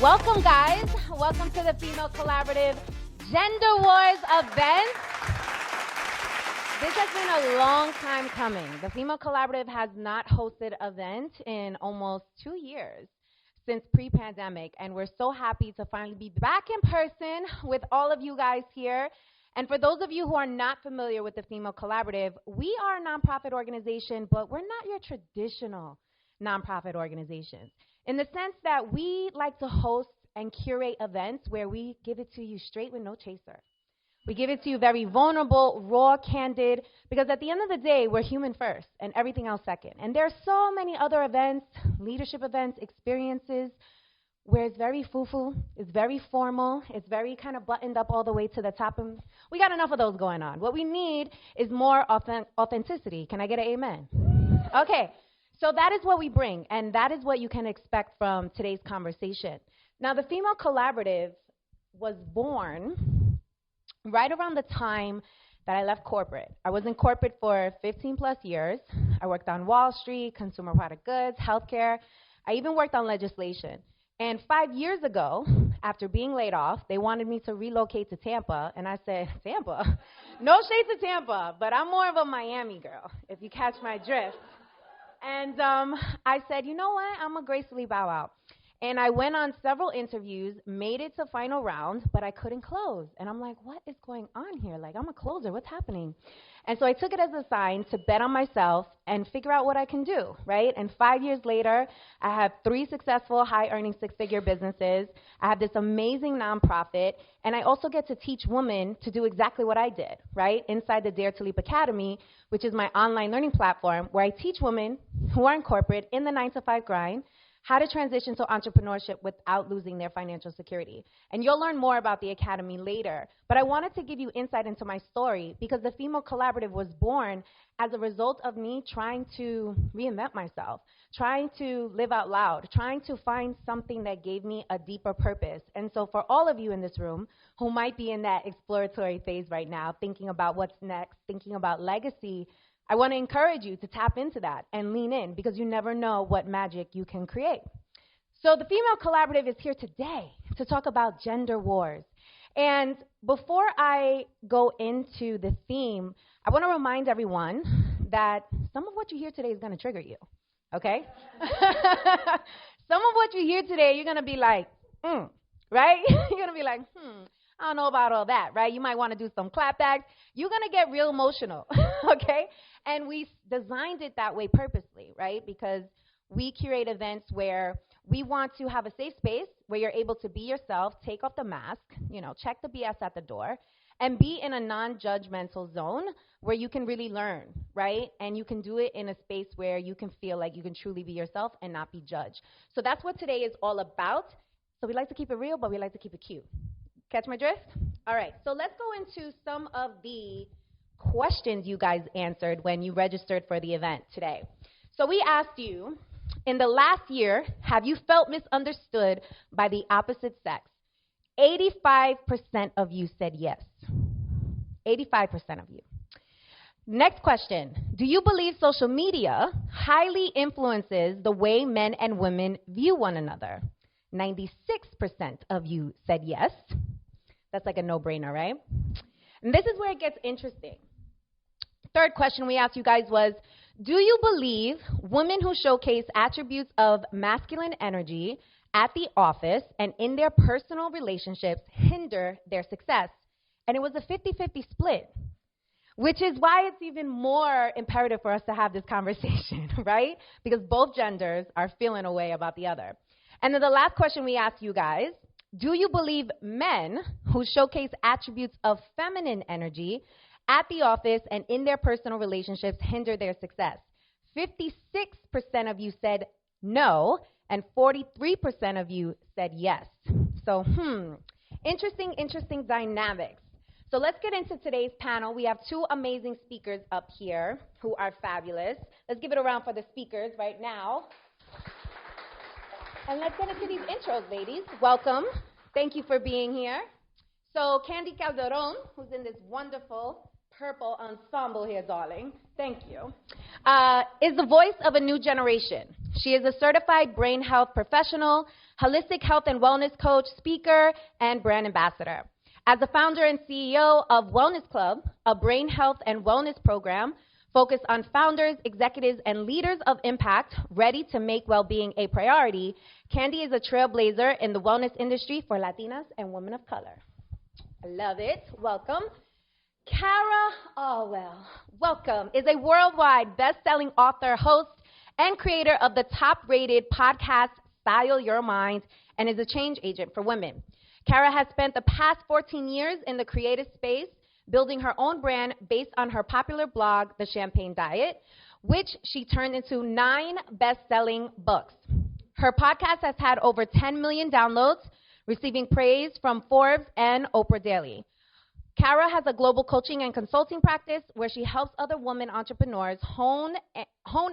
Welcome, guys. Welcome to the Female Collaborative Gender Wars event. This has been a long time coming. The Female Collaborative has not hosted an event in almost 2 years since pre-pandemic, and we're so happy to finally be back in person with all of you guys here. And for those of you who are not familiar with the Female Collaborative, we are a nonprofit organization, but we're not your traditional nonprofit organizations, in the sense that we like to host and curate events where we give it to you straight with no chaser. We give it to you very vulnerable, raw, candid, because at the end of the day, we're human first and everything else second. And there are so many other events, leadership events, experiences, where it's very foo-foo, it's very formal, it's very kind of buttoned up all the way to the top. And we got enough of those going on. What we need is more authenticity. Can I get an amen? Okay, so that is what we bring, and that is what you can expect from today's conversation. Now, the Female Collaborative was born right around the time that I left corporate. I was in corporate for 15 plus years. I worked on Wall Street, consumer product goods, healthcare. I even worked on legislation. And 5 years ago, after being laid off, they wanted me to relocate to Tampa. And I said, Tampa? No shade to Tampa, but I'm more of a Miami girl, if you catch my drift. And I said, you know what? I'm going to gracefully bow out. And I went on several interviews, made it to final round, but I couldn't close. And I'm like, what is going on here? Like, I'm a closer. What's happening? And so I took it as a sign to bet on myself and figure out what I can do, right? And 5 years later, I have 3 successful, high-earning, six-figure businesses. I have this amazing nonprofit. And I also get to teach women to do exactly what I did, right? Inside the Dare to Leap Academy, which is my online learning platform, where I teach women who are in corporate in the 9-to-5 grind how to transition to entrepreneurship without losing their financial security. And you'll learn more about the Academy later. But I wanted to give you insight into my story because the Female Collaborative was born as a result of me trying to reinvent myself, trying to live out loud, trying to find something that gave me a deeper purpose. And so for all of you in this room who might be in that exploratory phase right now, thinking about what's next, thinking about legacy, I want to encourage you to tap into that and lean in because you never know what magic you can create. So the Female Collaborative is here today to talk about gender wars. And before I go into the theme, I want to remind everyone that some of what you hear today is going to trigger you, okay? Some of what you hear today, you're going to be like, right? You're going to be like, I don't know about all that, right? You might want to do some clapbacks. You're going to get real emotional, okay? And we designed it that way purposely, right? Because we curate events where we want to have a safe space where you're able to be yourself, take off the mask, check the BS at the door, and be in a non-judgmental zone where you can really learn, right? And you can do it in a space where you can feel like you can truly be yourself and not be judged. So that's what today is all about. So we like to keep it real, but we like to keep it cute. Catch my drift? All right, so let's go into some of the questions you guys answered when you registered for the event today. So we asked you, in the last year, have you felt misunderstood by the opposite sex? 85% of you said yes. 85% of you. Next question. Do you believe social media highly influences the way men and women view one another? 96% of you said yes. That's like a no-brainer, right? And this is where it gets interesting. Third question we asked you guys was, do you believe women who showcase attributes of masculine energy at the office and in their personal relationships hinder their success? And it was a 50-50 split, which is why it's even more imperative for us to have this conversation, right? Because both genders are feeling a way about the other. And then the last question we asked you guys, do you believe men who showcase attributes of feminine energy at the office and in their personal relationships hinder their success? 56% of you said no, and 43% of you said yes. So, interesting dynamics. So let's get into today's panel. We have 2 amazing speakers up here who are fabulous. Let's give it a round for the speakers right now. And let's get into these intros, ladies. Welcome. Thank you for being here. So Candy Calderon, who's in this wonderful purple ensemble here, darling, thank you, is the voice of a new generation. She is a certified brain health professional, holistic health and wellness coach, speaker, and brand ambassador. As the founder and CEO of Wellness Club, a brain health and wellness program focused on founders, executives, and leaders of impact ready to make well-being a priority, Candy is a trailblazer in the wellness industry for Latinas and women of color. I love it. Welcome. Cara Allwell, welcome, is a worldwide best-selling author, host, and creator of the top-rated podcast, Style Your Mind, and is a change agent for women. Cara has spent the past 14 years in the creative space, building her own brand based on her popular blog, The Champagne Diet, which she turned into 9 best-selling books. Her podcast has had over 10 million downloads, receiving praise from Forbes and Oprah Daily. Cara has a global coaching and consulting practice where she helps other women entrepreneurs hone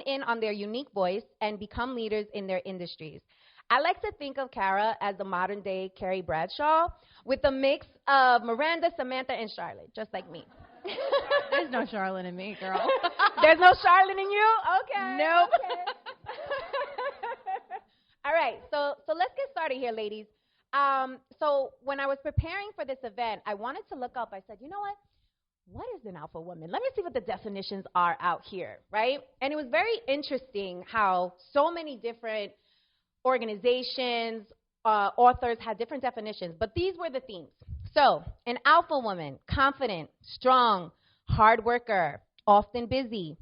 in on their unique voice and become leaders in their industries. I like to think of Cara as the modern-day Carrie Bradshaw with a mix of Miranda, Samantha, and Charlotte, just like me. There's no Charlotte in me, girl. There's no Charlotte in you? Okay. Nope. Okay. All right, so let's get started here, ladies. So when I was preparing for this event, I wanted to look up. I said, you know what is an alpha woman? Let me see what the definitions are out here, right? And it was very interesting how so many different organizations, authors had different definitions, but these were the themes. So an alpha woman, confident, strong, hard worker, often busy,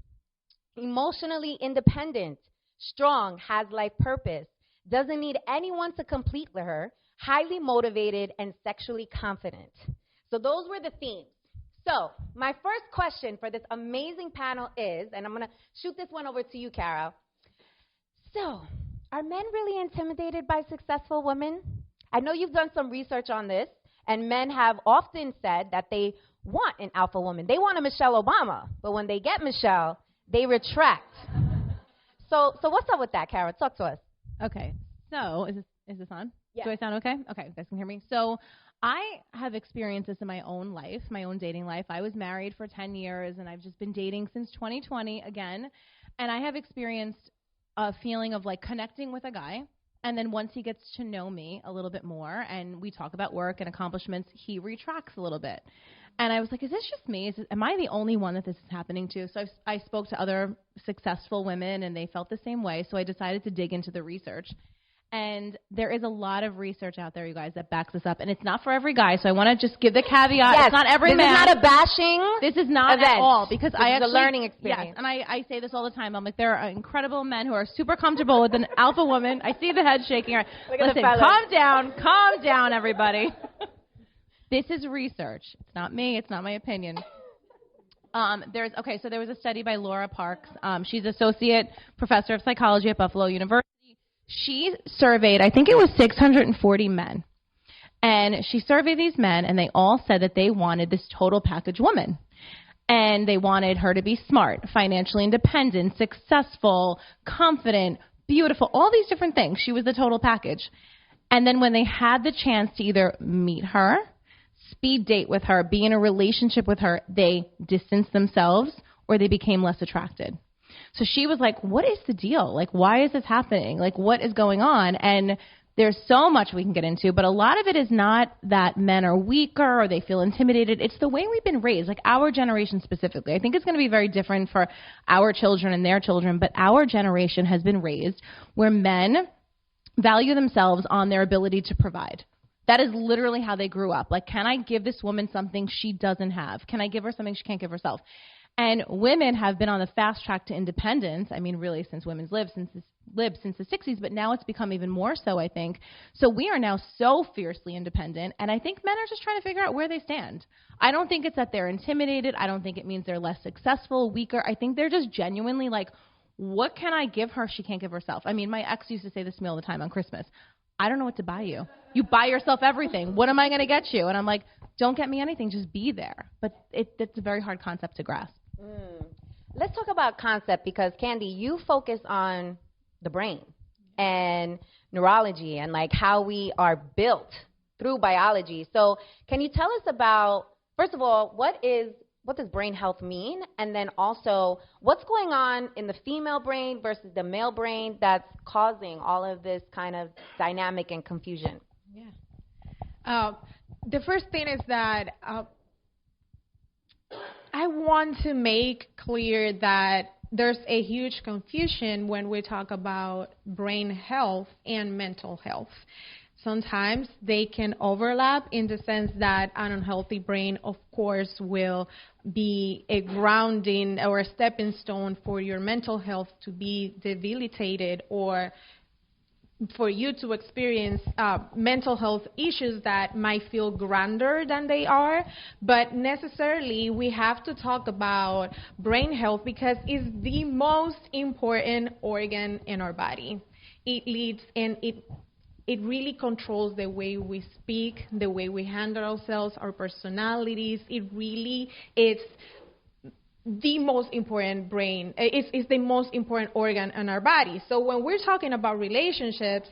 emotionally independent, strong, has life purpose, doesn't need anyone to complete her, highly motivated, and sexually confident. So those were the themes. So my first question for this amazing panel is, and I'm going to shoot this one over to you, Cara. So are men really intimidated by successful women? I know you've done some research on this, and men have often said that they want an alpha woman. They want a Michelle Obama, but when they get Michelle, they retract. So what's up with that, Cara? Talk to us. Okay, so is this on? Yeah. Do I sound okay? Okay, you guys can hear me. So I have experienced this in my own life, my own dating life. I was married for 10 years, and I've just been dating since 2020 again. And I have experienced a feeling of like connecting with a guy, and then once he gets to know me a little bit more and we talk about work and accomplishments, he retracts a little bit. And I was like, is this just me? Am I the only one that this is happening to? So I spoke to other successful women, and they felt the same way. So I decided to dig into the research. And there is a lot of research out there, you guys, that backs this up. And it's not for every guy, so I want to just give the caveat. Yes, it's not every man. This is not a bashing This is not event. at all. Because this I is actually, a learning experience. Yes, and I say this all the time. I'm like, there are incredible men who are super comfortable with an alpha woman. I see the head shaking. Listen, calm down, everybody. This is research. It's not me. It's not my opinion. So there was a study by Laura Parks. She's associate professor of psychology at Buffalo University. She surveyed, I think it was 640 men. And she surveyed these men, and they all said that they wanted this total package woman. And they wanted her to be smart, financially independent, successful, confident, beautiful, all these different things. She was the total package. And then when they had the chance to either meet her, speed date with her, be in a relationship with her, they distanced themselves or they became less attracted. So she was like, what is the deal? Like, why is this happening? Like, what is going on? And there's so much we can get into, but a lot of it is not that men are weaker or they feel intimidated. It's the way we've been raised, like our generation specifically. I think it's going to be very different for our children and their children, but our generation has been raised where men value themselves on their ability to provide. That is literally how they grew up. Like, can I give this woman something she doesn't have? Can I give her something she can't give herself? And women have been on the fast track to independence. I mean, really, since women's lived since the 60s, but now it's become even more so, I think. So we are now so fiercely independent, and I think men are just trying to figure out where they stand. I don't think it's that they're intimidated. I don't think it means they're less successful, weaker. I think they're just genuinely like, what can I give her she can't give herself? I mean, my ex used to say this to me all the time on Christmas. I don't know what to buy you. You buy yourself everything. What am I going to get you? And I'm like, don't get me anything. Just be there. But it's a very hard concept to grasp. Let's talk about concept because, Candy, you focus on the brain and neurology and, like, how we are built through biology. So can you tell us about, first of all, what is what does brain health mean? And then also, what's going on in the female brain versus the male brain that's causing all of this kind of dynamic and confusion? Yeah. The first thing is that I want to make clear that there's a huge confusion when we talk about brain health and mental health. Sometimes they can overlap in the sense that an unhealthy brain, of course, will be a grounding or a stepping stone for your mental health to be debilitated, or for you to experience mental health issues that might feel grander than they are. But necessarily, we have to talk about brain health because it's the most important organ in our body. It leads and it really controls the way we speak, the way we handle ourselves, our personalities. It really is the most important brain. It's the most important organ in our body. So when we're talking about relationships,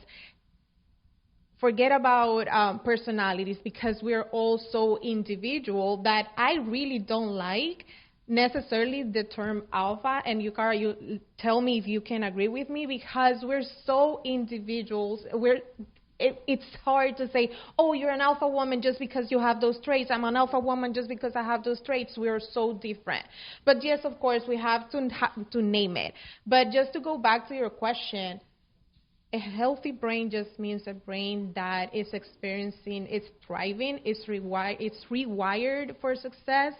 forget about personalities, because we're all so individual that I really don't like necessarily the term alpha. And Yukara, you tell me if you can agree with me, because we're so individuals. It's hard to say, oh, you're an alpha woman just because you have those traits. I'm an alpha woman just because I have those traits. We're so different. But yes, of course, we have to name it. But just to go back to your question, a healthy brain just means a brain that is experiencing, it's thriving, it's rewired for success,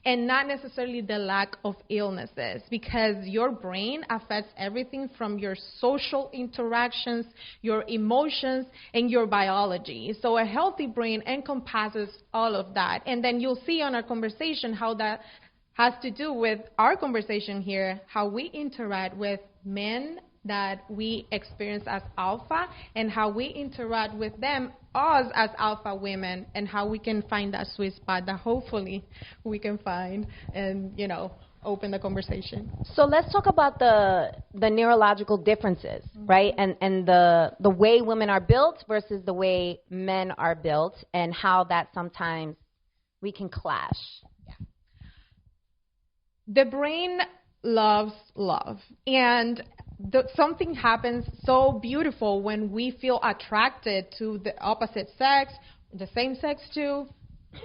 and not necessarily the lack of illnesses, because your brain affects everything from your social interactions, your emotions, and your biology. So a healthy brain encompasses all of that. And then you'll see on our conversation how that has to do with our conversation here, how we interact with men that we experience as alpha, and how we interact with them, us as alpha women, and how we can find that sweet spot that hopefully we can find and, open the conversation. So let's talk about the neurological differences, right? And the way women are built versus the way men are built, and how that sometimes we can clash. Yeah. The brain loves love, and something happens so beautiful when we feel attracted to the opposite sex, the same sex too.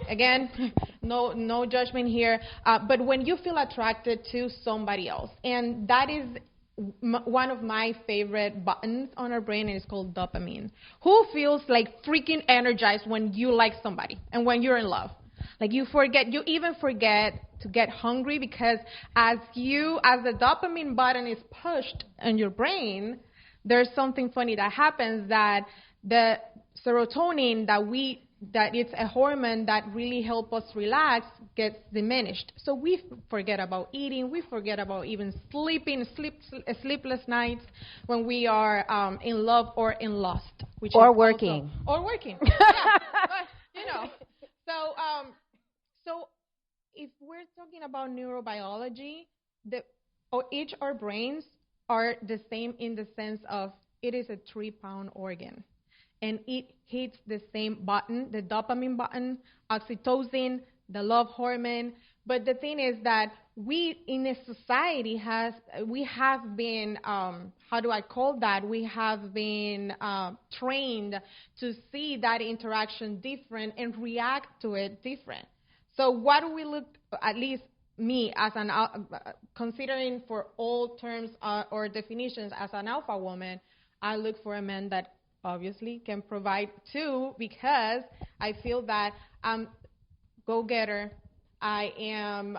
Again, no judgment here. But when you feel attracted to somebody else, and that is one of my favorite buttons on our brain, and it's called dopamine. Who feels like freaking energized when you like somebody and when you're in love? Like you even forget to get hungry, because as the dopamine button is pushed in your brain, there's something funny that happens, that the serotonin that it's a hormone that really helps us relax gets diminished. So we forget about eating, we forget about even sleepless nights when we are in love or in lust. Or working. Or working. Yeah, but, So if we're talking about neurobiology, each our brains are the same in the sense of it is a 3-pound organ, and it hits the same button, the dopamine button, oxytocin, the love hormone. But the thing is that we in a society we have been, we have been trained to see that interaction different and react to it different. So what do we look, at least me as an, considering for all terms or definitions as an alpha woman, I look for a man that obviously can provide too, because I feel that I'm go-getter, I am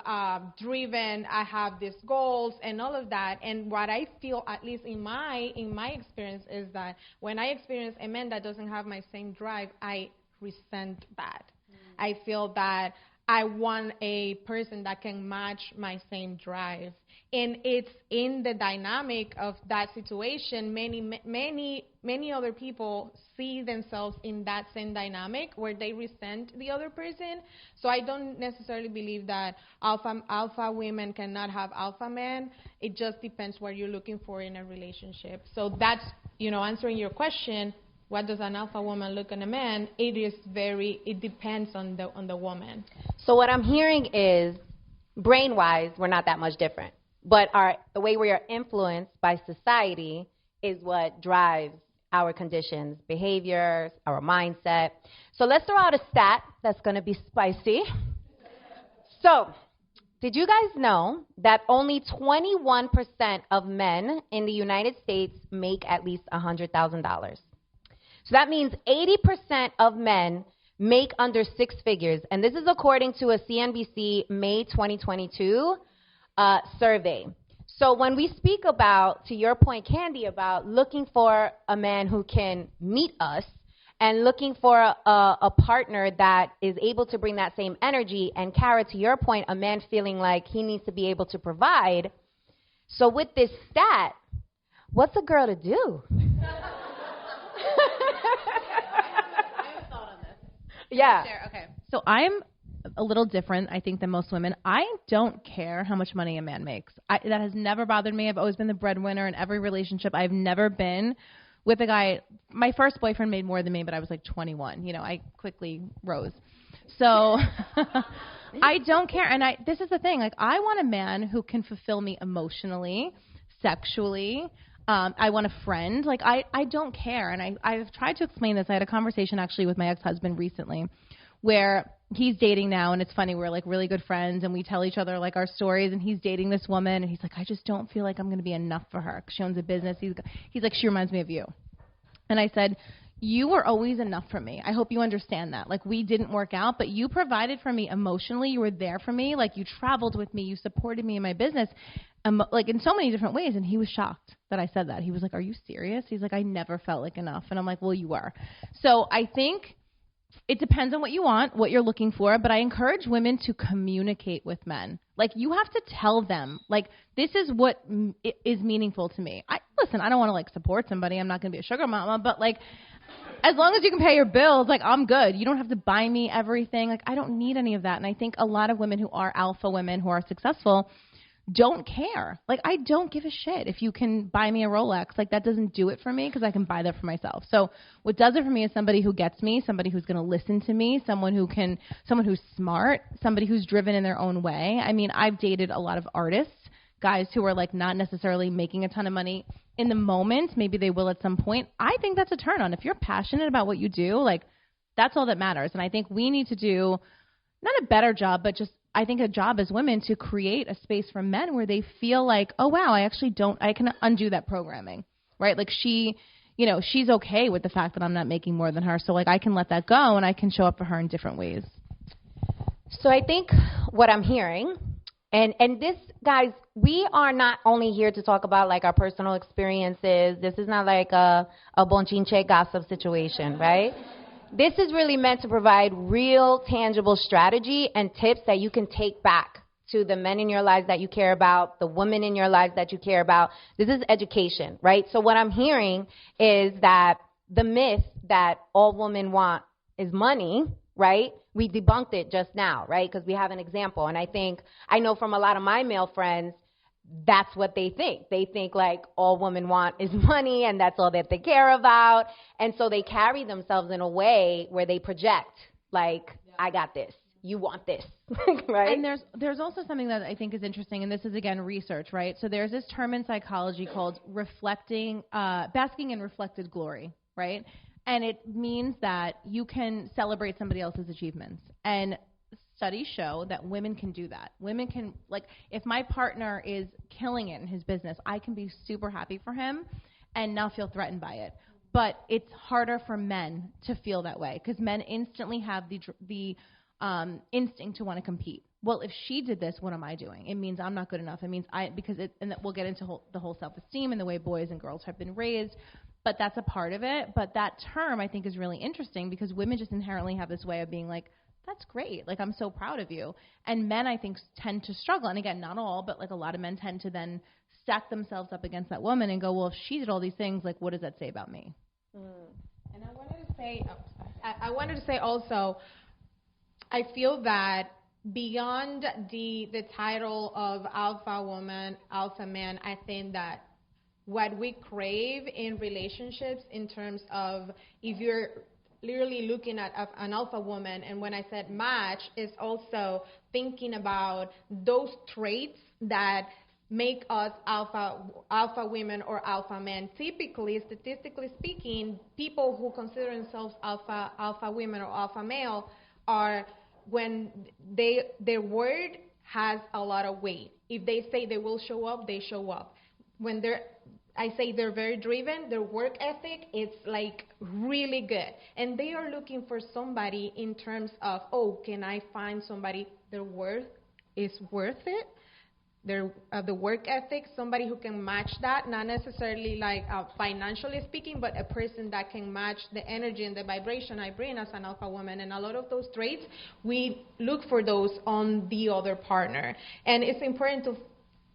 driven, I have these goals and all of that. And what I feel, at least in my experience, is that when I experience a man that doesn't have my same drive, I resent that. I feel that I want a person that can match my same drive. And it's in the dynamic of that situation, many other people see themselves in that same dynamic where they resent the other person. So I don't necessarily believe that alpha women cannot have alpha men. It just depends what you're looking for in a relationship. So that's, answering your question, what does an alpha woman look in a man? It depends on the woman. So what I'm hearing is brain-wise, we're not that much different. But the way we are influenced by society is what drives our conditions, behaviors, our mindset. So let's throw out a stat that's going to be spicy. So, did you guys know that only 21% of men in the United States make at least $100,000? So that means 80% of men make under six figures. And this is according to a CNBC May 2022 survey. So when we speak about, to your point, Candy, about looking for a man who can meet us and looking for a partner that is able to bring that same energy, and Kara, to your point, a man feeling like he needs to be able to provide. So with this stat, what's a girl to do? I have a thought on this. Yeah. Okay. So I'm a little different, I think, than most women. I don't care how much money a man makes. That has never bothered me. I've always been the breadwinner in every relationship. I've never been with a guy. My first boyfriend made more than me, but I was like 21. You know, I quickly rose. So I don't care. And this is the thing. Like, I want a man who can fulfill me emotionally, sexually. I want a friend. Like, I don't care. And I've tried to explain this. I had a conversation actually with my ex-husband recently where he's dating now, and it's funny, we're like really good friends, and we tell each other like our stories, and he's dating this woman, and he's like, I just don't feel like I'm going to be enough for her because she owns a business. He's like, she reminds me of you. And I said, you were always enough for me. I hope you understand that. Like, we didn't work out, but you provided for me emotionally. You were there for me. Like, you traveled with me. You supported me in my business, like in so many different ways. And he was shocked that I said that. He was like, are you serious? He's like, I never felt like enough. And I'm like, well, you were. So I think it depends on what you want, what you're looking for, but I encourage women to communicate with men. Like, you have to tell them, like, this is what is meaningful to me. Listen, I don't want to, like, support somebody. I'm not going to be a sugar mama, but, like, as long as you can pay your bills, like, I'm good. You don't have to buy me everything. Like, I don't need any of that. And I think a lot of women who are alpha women, who are successful, don't care. Like, I don't give a shit if you can buy me a Rolex. Like, that doesn't do it for me because I can buy that for myself. So what does it for me is somebody who gets me, somebody who's going to listen to me, someone who's smart, somebody who's driven in their own way. I mean, I've dated a lot of artists, guys who are like not necessarily making a ton of money in the moment. Maybe they will at some point. I think that's a turn on. If you're passionate about what you do, like, that's all that matters. And I think we need to do not a better job, but just I think a job as women to create a space for men where they feel like, oh, wow, I can undo that programming, right? Like, she's okay with the fact that I'm not making more than her. So, like, I can let that go and I can show up for her in different ways. So I think what I'm hearing, and this, guys, we are not only here to talk about, like, our personal experiences. This is not like a bonchinche gossip situation, right? This is really meant to provide real, tangible strategy and tips that you can take back to the men in your lives that you care about, the women in your lives that you care about. This is education, right? So what I'm hearing is that the myth that all women want is money, right? We debunked it just now, right? Because we have an example. And I know from a lot of my male friends, that's what they think. They think like all women want is money and that's all that they care about. And so they carry themselves in a way where they project like, I got this. You want this, right? And there's also something that I think is interesting, and this is, again, research, right? So there's this term in psychology called basking in reflected glory, right? And it means that you can celebrate somebody else's achievements. And studies show that women can do that. Women can, like, if my partner is killing it in his business, I can be super happy for him and not feel threatened by it. But it's harder for men to feel that way because men instantly have the instinct to want to compete. Well, if she did this, what am I doing? It means I'm not good enough. It means and we'll get into the whole self-esteem and the way boys and girls have been raised. But that's a part of it. But that term, I think, is really interesting because women just inherently have this way of being like, that's great. Like, I'm so proud of you. And men, I think, tend to struggle. And again, not all, but like a lot of men tend to then stack themselves up against that woman and go, well, if she did all these things, like, what does that say about me? And I wanted to say also, I feel that beyond the title of alpha woman, alpha man, I think that what we crave in relationships in terms of if you're literally looking at an alpha woman, and when I said match, is also thinking about those traits that make us alpha women or alpha men. Typically, statistically speaking, people who consider themselves alpha women or alpha male are when their word has a lot of weight. If they say they will show up, they show up. When I say they're very driven, their work ethic is like really good. And they are looking for somebody in terms of, oh, can I find somebody their worth is worth it? The work ethic, somebody who can match that, not necessarily like financially speaking, but a person that can match the energy and the vibration I bring as an alpha woman. And a lot of those traits, we look for those on the other partner. And it's important to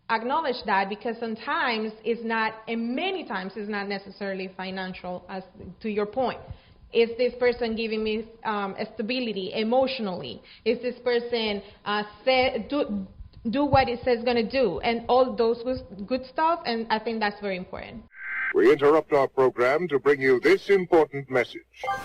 acknowledge that, because sometimes it's not, and many times it's not necessarily financial, as to your point. Is this person giving me stability emotionally? Is this person do what it says going to do, and all those good stuff, and I think that's very important. We interrupt our program to bring you this important message.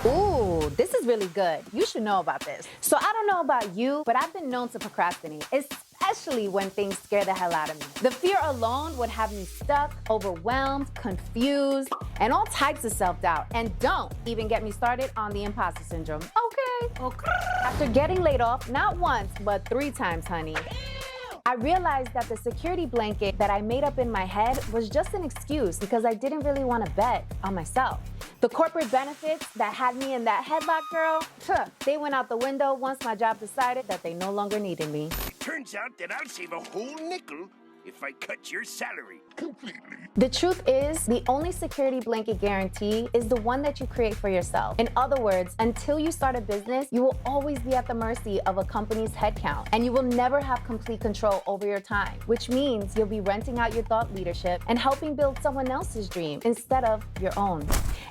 Ooh, this is really good. You should know about this. So I don't know about you, but I've been known to procrastinate, especially when things scare the hell out of me. The fear alone would have me stuck, overwhelmed, confused, and all types of self-doubt. And don't even get me started on the imposter syndrome. Okay. After getting laid off, not once, but 3 times, honey, I realized that the security blanket that I made up in my head was just an excuse because I didn't really want to bet on myself. The corporate benefits that had me in that headlock, girl, they went out the window once my job decided that they no longer needed me. Turns out that I'll save a whole nickel if I cut your salary completely. The truth is, the only security blanket guarantee is the one that you create for yourself. In other words, until you start a business, you will always be at the mercy of a company's headcount, and you will never have complete control over your time, which means you'll be renting out your thought leadership and helping build someone else's dream instead of your own.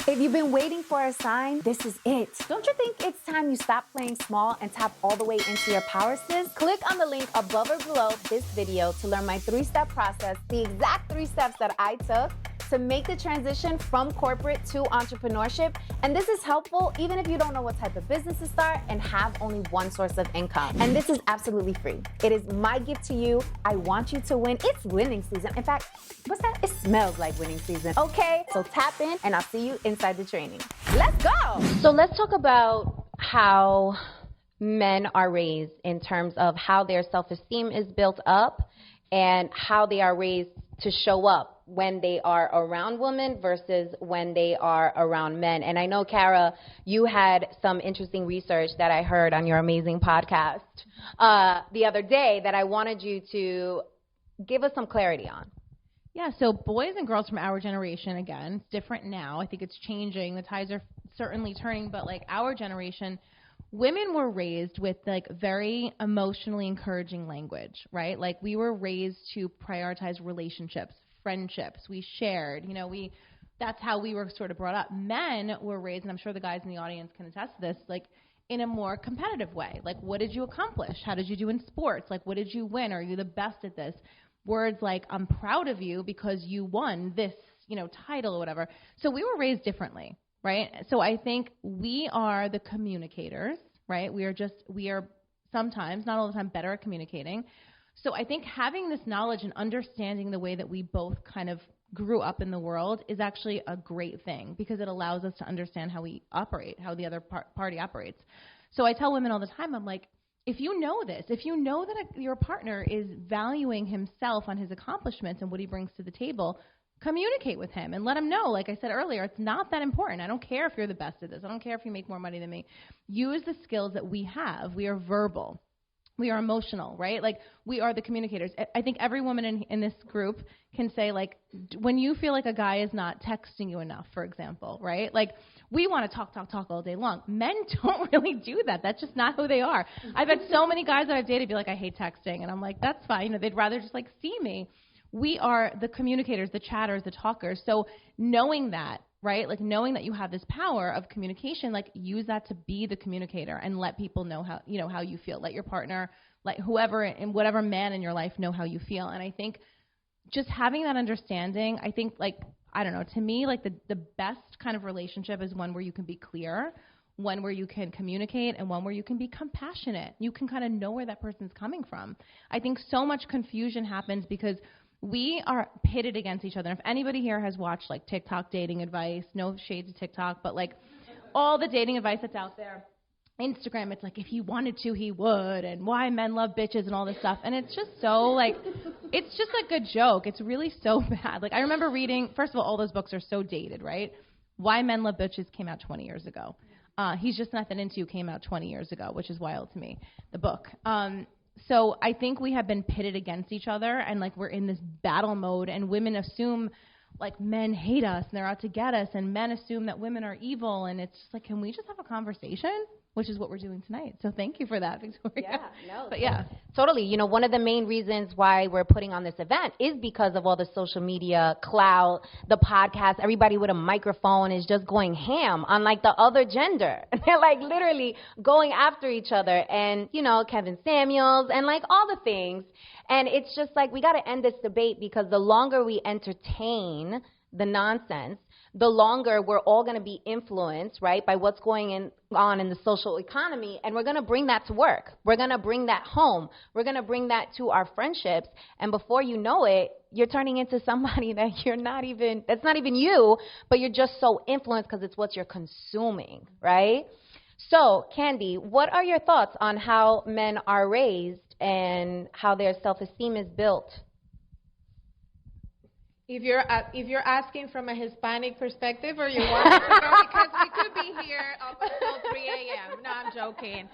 If you've been waiting for a sign, this is it. Don't you think it's time you stop playing small and tap all the way into your power, sis? Click on the link above or below this video to learn my 3-step process, the exact 3 steps that I took to make the transition from corporate to entrepreneurship. And this is helpful even if you don't know what type of business to start and have only one source of income. And this is absolutely free. It is my gift to you. I want you to win. It's winning season. In fact, what's that? It smells like winning season. Okay, so tap in and I'll see you inside the training. Let's go. So let's talk about how men are raised in terms of how their self-esteem is built up and how they are raised to show up when they are around women versus when they are around men. And I know, Kara, you had some interesting research that I heard on your amazing podcast the other day that I wanted you to give us some clarity on. Yeah, so boys and girls from our generation, again, it's different now. I think it's changing. The tides are certainly turning, but like our generation, women were raised with like very emotionally encouraging language, right? Like we were raised to prioritize relationships, friendships. We shared, that's how we were sort of brought up. Men were raised, and I'm sure the guys in the audience can attest to this, like in a more competitive way. Like, what did you accomplish? How did you do in sports? Like, what did you win? Are you the best at this? Words like, I'm proud of you because you won this, title or whatever. So we were raised differently, right? So I think we are the communicators, right? We are sometimes, not all the time, better at communicating. So I think having this knowledge and understanding the way that we both kind of grew up in the world is actually a great thing because it allows us to understand how we operate, how the other party operates. So I tell women all the time, I'm like, if you know this, if you know that your partner is valuing himself on his accomplishments and what he brings to the table, communicate with him and let him know, like I said earlier, it's not that important. I don't care if you're the best at this. I don't care if you make more money than me. Use the skills that we have. We are verbal. We are emotional, right? Like, we are the communicators. I think every woman in this group can say, like, when you feel like a guy is not texting you enough, for example, right? Like, we want to talk all day long. Men don't really do that. That's just not who they are. I've had so many guys that I've dated be like, I hate texting. And I'm like, that's fine. They'd rather just, like, see me. We are the communicators, the chatters, the talkers. So knowing that, right, like knowing that you have this power of communication, like use that to be the communicator and let people know how, how you feel. Let your partner, like whoever and whatever man in your life know how you feel. And I think just having that understanding, I think, like, I don't know, to me, like the best kind of relationship is one where you can be clear, one where you can communicate, and one where you can be compassionate. You can kind of know where that person's coming from. I think so much confusion happens because we are pitted against each other. And if anybody here has watched like TikTok dating advice, no shades of TikTok, but like all the dating advice that's out there, Instagram, it's like if he wanted to, he would, and why men love bitches and all this stuff. And it's just so like, it's just like a joke. It's really so bad. Like I remember reading, first of all those books are so dated, right? Why Men Love Bitches came out 20 years ago. He's Just Nothing Into You came out 20 years ago, which is wild to me, the book. So I think we have been pitted against each other, and like we're in this battle mode, and women assume like men hate us and they're out to get us, and men assume that women are evil, and it's just like, can we just have a conversation? Which is what we're doing tonight. So thank you for that, Victoria. But Totally. You know, one of the main reasons why we're putting on this event is because of all the social media clout, the podcast. Everybody with a microphone is just going ham on like the other gender. They're like literally going after each other, and, you know, Kevin Samuels and like all the things. And it's just like, we got to end this debate, because the longer we entertain the nonsense, the longer we're all going to be influenced, right, by what's going on in the social economy, and we're going to bring that to work. We're going to bring that home. We're going to bring that to our friendships, and before you know it, you're turning into somebody that that's not even you, but you're just so influenced because it's what you're consuming, right? So, Candy, what are your thoughts on how men are raised and how their self-esteem is built? If you're asking from a Hispanic perspective, or you want to know, because we could be here up until 3 a.m. No, I'm joking.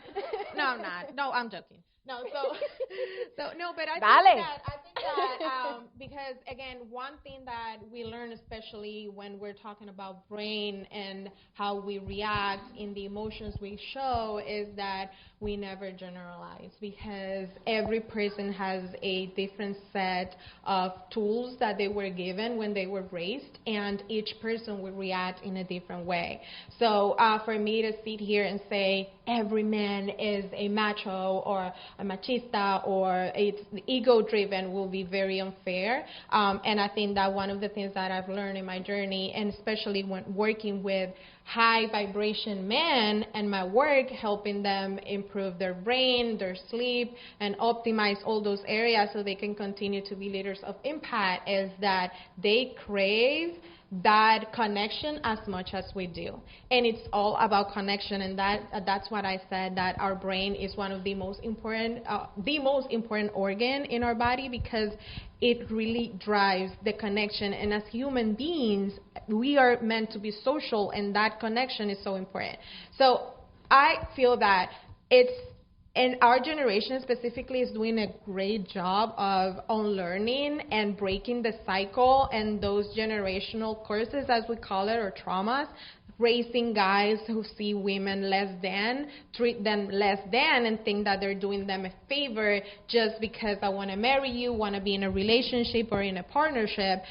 No, I'm not. No, I'm joking. No, no, but I think that because, again, one thing that we learn, especially when we're talking about brain and how we react in the emotions we show, is that we never generalize, because every person has a different set of tools that they were given when they were raised, and each person will react in a different way. So for me to sit here and say every man is a macho or a machista or it's ego-driven will be very unfair. And I think that one of the things that I've learned in my journey, and especially when working with high vibration men and my work, helping them improve their brain, their sleep, and optimize all those areas so they can continue to be leaders of impact, is that they crave that connection as much as we do. And it's all about connection, and that's what I said, that our brain is one of the most important organ in our body, because it really drives the connection. And as human beings, we are meant to be social, and that connection is so important. So I feel that and our generation specifically is doing a great job of unlearning and breaking the cycle and those generational curses, as we call it, or traumas, raising guys who see women less than, treat them less than, and think that they're doing them a favor just because I want to marry you, want to be in a relationship or in a partnership.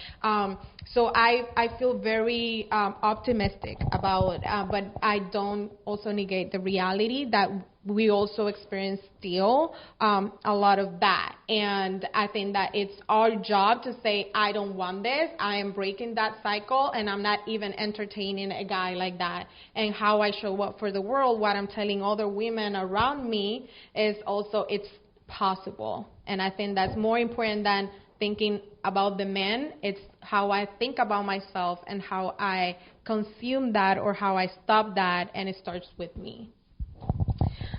So I feel very optimistic about, but I don't also negate the reality that we also experience still a lot of that. And I think that it's our job to say, I don't want this, I am breaking that cycle, and I'm not even entertaining a guy like that. And how I show up for the world, what I'm telling other women around me is also, it's possible. And I think that's more important than thinking about the men. It's how I think about myself and how I consume that, or how I stop that, and it starts with me.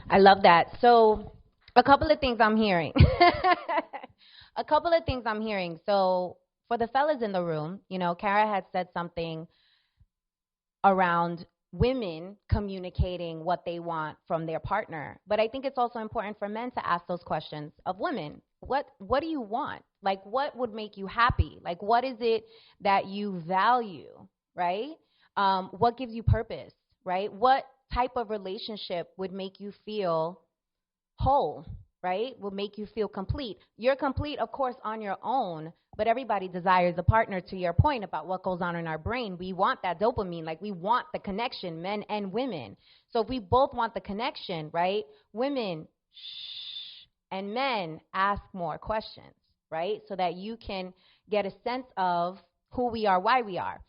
I love that. So a couple of things I'm hearing. So for the fellas in the room, you know, Kara had said something around women communicating what they want from their partner. But I think it's also important for men to ask those questions of women. What do you want? Like, what would make you happy? Like, what is it that you value, right? What gives you purpose, right? What type of relationship would make you feel whole, right? Will make you feel complete. You're complete, of course, on your own, but everybody desires a partner, to your point about what goes on in our brain. We want that dopamine, like we want the connection, men and women. So if we both want the connection, right, women, shh, and men ask more questions, right, so that you can get a sense of who we are, why we are.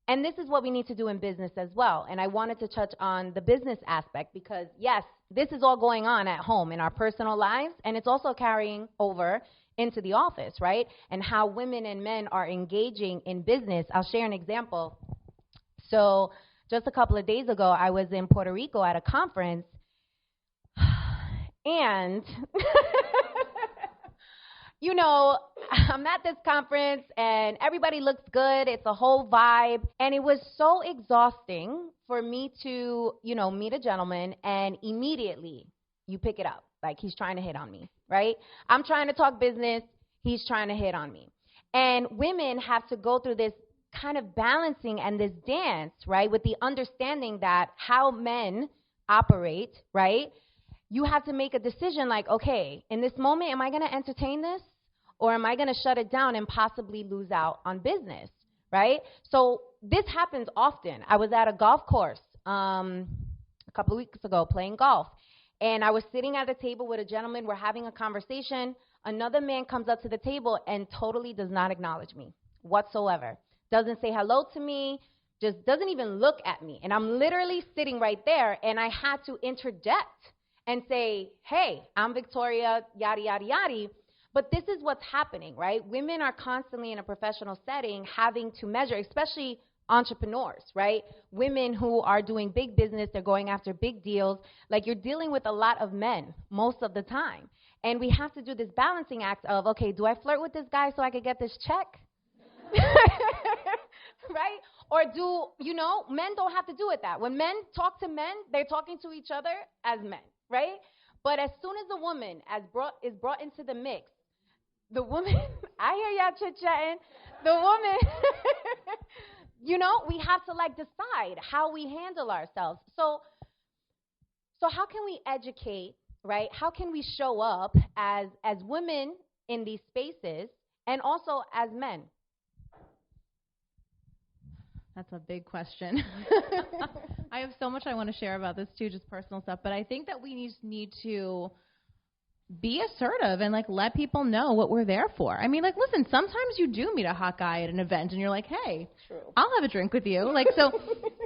And this is what we need to do in business as well. And I wanted to touch on the business aspect because, yes, this is all going on at home in our personal lives, and it's also carrying over into the office, right? And how women and men are engaging in business. I'll share an example. So just a couple of days ago, I was in Puerto Rico at a conference, and you know, I'm at this conference and everybody looks good. It's a whole vibe. And it was so exhausting for me to, you know, meet a gentleman and immediately you pick it up. Like he's trying to hit on me, right? I'm trying to talk business. He's trying to hit on me. And women have to go through this kind of balancing and this dance, right, with the understanding that how men operate, right? You have to make a decision like, okay, in this moment, am I going to entertain this? Or am I going to shut it down and possibly lose out on business, right? So this happens often. I was at a golf course a couple of weeks ago playing golf. And I was sitting at the table with a gentleman. We're having a conversation. Another man comes up to the table and totally does not acknowledge me whatsoever. Doesn't say hello to me, just doesn't even look at me. And I'm literally sitting right there, and I had to interject and say, hey, I'm Victoria, yada, yada, yada. But this is what's happening, right? Women are constantly in a professional setting having to measure, especially entrepreneurs, right? Women who are doing big business, they're going after big deals. Like you're dealing with a lot of men most of the time. And we have to do this balancing act of, okay, do I flirt with this guy so I could get this check? Right? Or do, you know, men don't have to do it that. When men talk to men, they're talking to each other as men, right? But as soon as a woman is brought into the mix, the woman, I hear y'all chit-chatting, the woman, you know, we have to like decide how we handle ourselves. So how can we educate, right? How can we show up as women in these spaces and also as men? That's a big question. I have so much I want to share about this too, just personal stuff. But I think that we need to be assertive and like let people know what we're there for. I mean, like, listen, sometimes you do meet a hot guy at an event and you're like, hey, true, I'll have a drink with you. Like, so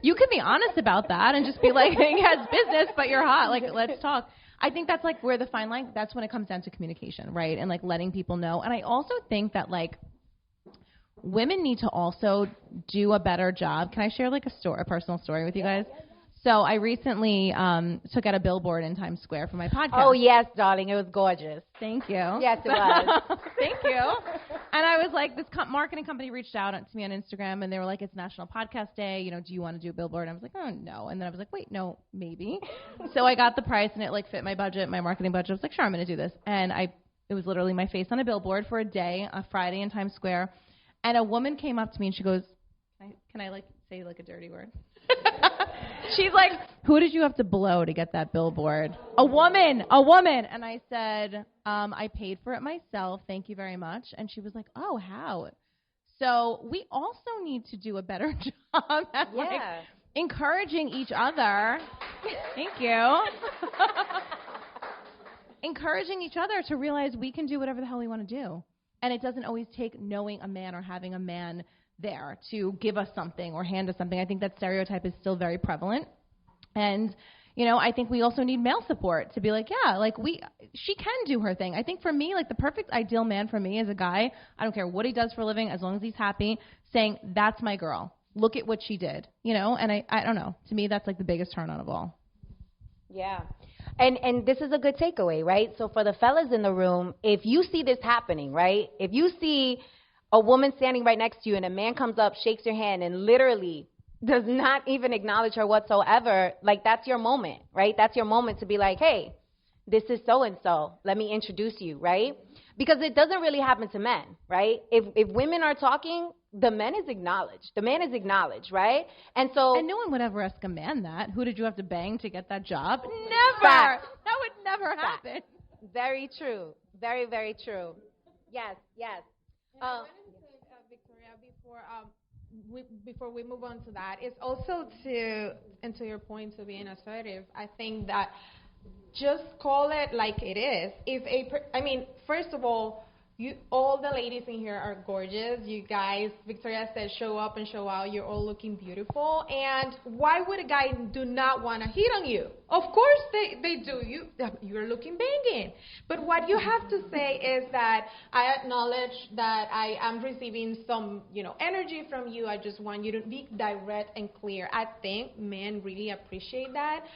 you can be honest about that and just be like, hey, yes, business, but you're hot. Like, let's talk. I think that's like where the fine line, that's when it comes down to communication, right? And like letting people know. And I also think that like women need to also do a better job. Can I share like a personal story with you guys? So I recently took out a billboard in Times Square for my podcast. Oh, yes, darling. It was gorgeous. Thank you. Yes, it was. Thank you. And I was like, this marketing company reached out to me on Instagram, and they were like, it's National Podcast Day. You know, do you want to do a billboard? And I was like, oh, no. And then I was like, wait, no, maybe. So I got the price, and it like fit my budget, my marketing budget. I was like, sure, I'm going to do this. And it was literally my face on a billboard for a day, a Friday in Times Square. And a woman came up to me, and she goes, can I like say like a dirty word? She's like, who did you have to blow to get that billboard? A woman. And I said, I paid for it myself. Thank you very much. And she was like, oh, how? So we also need to do a better job at like encouraging each other. Thank you. Encouraging each other to realize we can do whatever the hell we want to do. And it doesn't always take knowing a man or having a man there to give us something or hand us something. I think that stereotype is still very prevalent. And, you know, I think we also need male support to be like, yeah, like she can do her thing. I think for me, like the perfect ideal man for me is a guy, I don't care what he does for a living, as long as he's happy, saying, that's my girl. Look at what she did, you know? And I don't know. To me, that's like the biggest turn on of all. Yeah. And this is a good takeaway, right? So for the fellas in the room, if you see this happening, right? If you see a woman standing right next to you and a man comes up, shakes your hand, and literally does not even acknowledge her whatsoever, like that's your moment, right? That's your moment to be like, hey, this is so-and-so. Let me introduce you, right? Because it doesn't really happen to men, right? If women are talking, the man is acknowledged. The man is acknowledged, right? And so... And no one would ever ask a man that. Who did you have to bang to get that job? Never! Fact. That would never happen. Very true. Very, very true. Yes, yes. I wanted to say, Victoria, before we move on to that, it's also and to your point to being assertive, I think that just call it like it is. First of all, All the ladies in here are gorgeous. You guys, Victoria said, show up and show out. You're all looking beautiful. And why would a guy do not want to hit on you? Of course they do. You're looking banging. But what you have to say is that I acknowledge that I am receiving some, energy from you. I just want you to be direct and clear. I think men really appreciate that.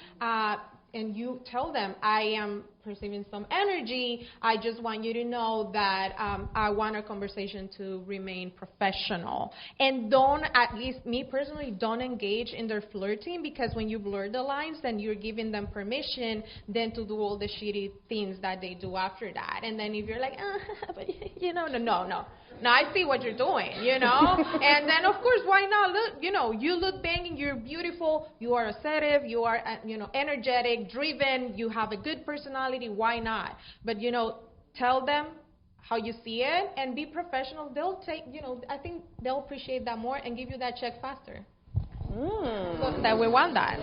And you tell them, I am receiving some energy. I just want you to know that I want our conversation to remain professional. And don't, at least me personally, don't engage in their flirting, because when you blur the lines, then you're giving them permission then to do all the shitty things that they do after that. And then if you're like, but no. Now I see what you're doing, And then, of course, why not? Look, you look banging, you're beautiful, you are assertive, you are, energetic, driven, you have a good personality. Why not? But, tell them how you see it and be professional. They'll take, I think they'll appreciate that more and give you that check faster. So that we want that.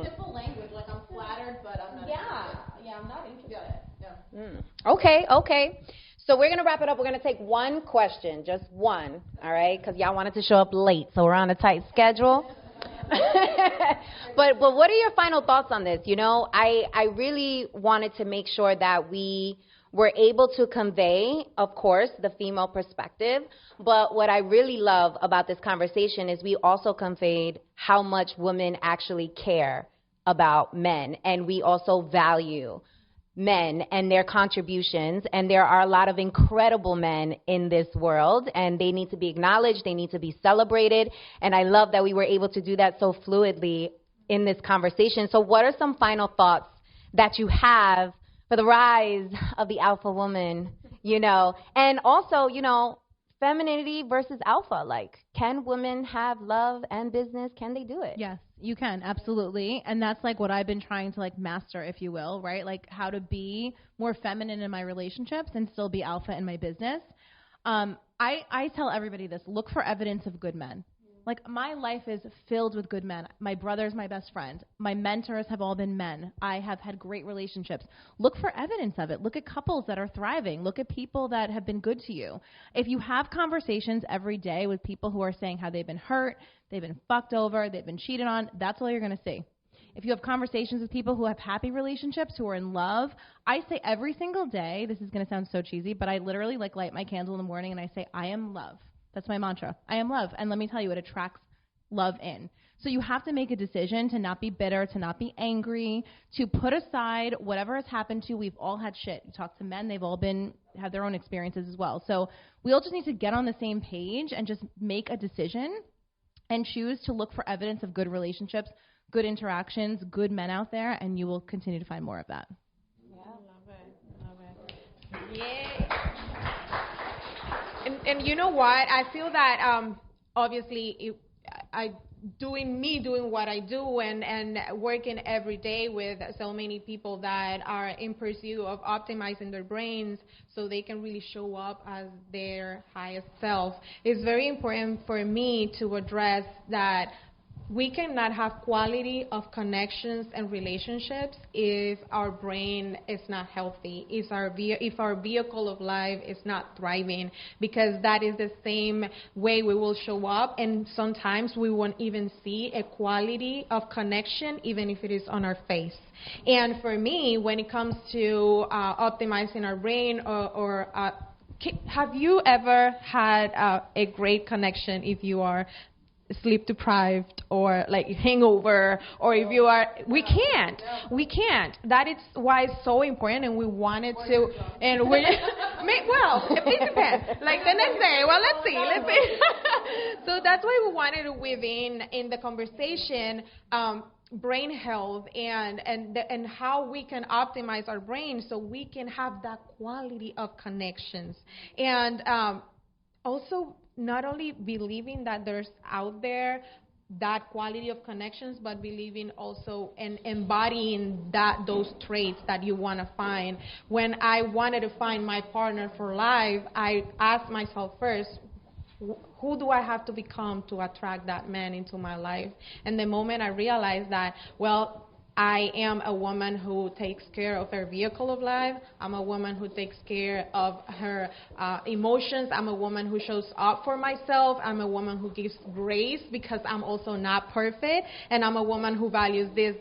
Simple language, like I'm flattered, but I'm not. Yeah, I'm not interested. Yeah. Okay. So we're going to wrap it up. We're going to take one question, just one, all right, because y'all wanted to show up late, so we're on a tight schedule. But what are your final thoughts on this? I really wanted to make sure that we were able to convey, of course, the female perspective. But what I really love about this conversation is we also conveyed how much women actually care about men, and we also value men and their contributions, and there are a lot of incredible men in this world, and they need to be acknowledged, they need to be celebrated, and I love that we were able to do that so fluidly in this conversation. So what are some final thoughts that you have for the rise of the alpha woman, and also, femininity versus alpha, like, can women have love and business? Can they do it? Yes, you can, absolutely. And that's like what I've been trying to master, if you will, right? Like how to be more feminine in my relationships and still be alpha in my business. I tell everybody this: look for evidence of good men. Like, my life is filled with good men. My brother's my best friend. My mentors have all been men. I have had great relationships. Look for evidence of it. Look at couples that are thriving. Look at people that have been good to you. If you have conversations every day with people who are saying how they've been hurt, they've been fucked over, they've been cheated on, that's all you're going to see. If you have conversations with people who have happy relationships, who are in love, I say every single day, this is going to sound so cheesy, but I literally light my candle in the morning and I say, I am love. That's my mantra. I am love. And let me tell you, it attracts love in. So you have to make a decision to not be bitter, to not be angry, to put aside whatever has happened to you. We've all had shit. You talk to men, they've all have their own experiences as well. So we all just need to get on the same page and just make a decision and choose to look for evidence of good relationships, good interactions, good men out there, and you will continue to find more of that. Yeah, love it. Yeah. And you know what? I feel that obviously doing what I do and working every day with so many people that are in pursuit of optimizing their brains so they can really show up as their highest self, it's very important for me to address that we cannot have quality of connections and relationships if our brain is not healthy, if our vehicle of life is not thriving, because that is the same way we will show up, and sometimes we won't even see a quality of connection, even if it is on our face. And for me, when it comes to optimizing our brain have you ever had a great connection if you are sleep deprived or hangover, or if you are, we can't. That is why it's so important, and we wanted to, and we, it depends. Like the next day, let's see. So that's why we wanted to weave in the conversation brain health and how we can optimize our brain so we can have that quality of connections, and also not only believing that there's out there that quality of connections, but believing also and embodying those traits that you want to find. When I wanted to find my partner for life, I asked myself first, who do I have to become to attract that man into my life? And the moment I realized that, I am a woman who takes care of her vehicle of life. I'm a woman who takes care of her emotions. I'm a woman who shows up for myself. I'm a woman who gives grace because I'm also not perfect. And I'm a woman who values this,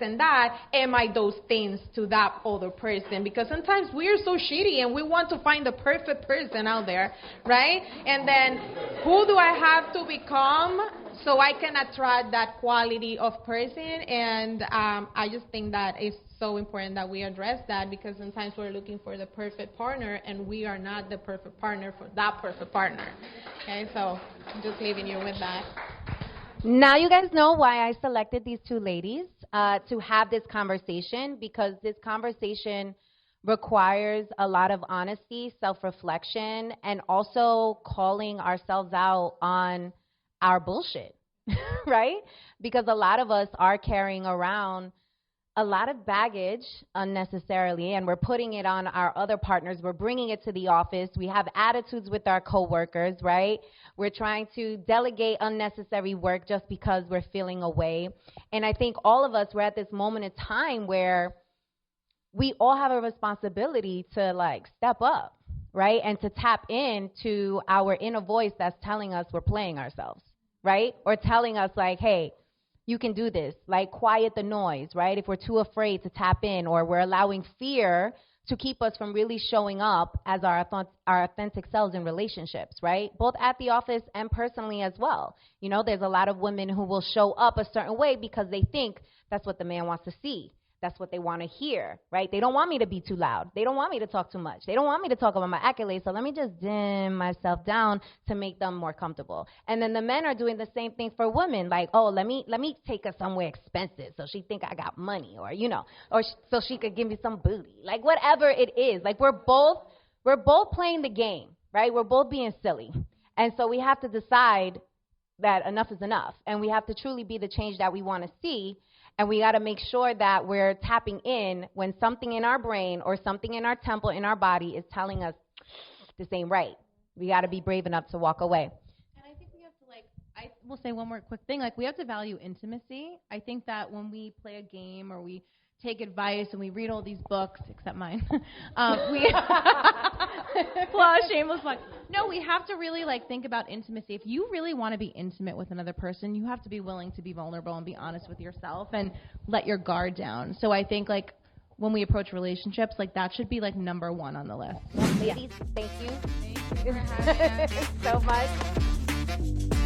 and that. Am I those things to that other person? Because sometimes we are so shitty and we want to find the perfect person out there, right? And then who do I have to become so I can attract that quality of person? And I just think that it's so important that we address that, because sometimes we're looking for the perfect partner and we are not the perfect partner for that perfect partner. Okay, so I'm just leaving you with that. Now you guys know why I selected these two ladies to have this conversation, because this conversation requires a lot of honesty, self-reflection, and also calling ourselves out on our bullshit, right? Because a lot of us are carrying around a lot of baggage unnecessarily, and we're putting it on our other partners. We're bringing it to the office. We have attitudes with our coworkers, right? We're trying to delegate unnecessary work just because we're feeling away. And I think all of us, we're at this moment in time where we all have a responsibility to, like, step up, right? And to tap into our inner voice that's telling us we're playing ourselves, right? Or telling us, like, hey, you can do this. Like, quiet the noise, right? If we're too afraid to tap in, or we're allowing fear to keep us from really showing up as our authentic selves in relationships, right? Both at the office and personally as well. You know, there's a lot of women who will show up a certain way because they think that's what the man wants to see. That's what they want to hear, right? They don't want me to be too loud. They don't want me to talk too much. They don't want me to talk about my accolades, so let me just dim myself down to make them more comfortable. And then the men are doing the same thing for women, like, oh, let me take her somewhere expensive so she think I got money, or, you know, or so she could give me some booty. Like, whatever it is. Like, we're both playing the game, right? We're both being silly. And so we have to decide that enough is enough, and we have to truly be the change that we want to see. And we got to make sure that we're tapping in when something in our brain or something in our temple, in our body, is telling us this ain't right. We got to be brave enough to walk away. And I think we have to, like, I will say one more quick thing. Like, we have to value intimacy. I think that when we play a game or we take advice and we read all these books, except mine, shameless plug. No, we have to really, like, think about intimacy. If you really want to be intimate with another person, you have to be willing to be vulnerable and be honest with yourself and let your guard down. So I think, like, when we approach relationships, like, that should be, like, number one on the list. Ladies, thank you. Thank you for having us so much.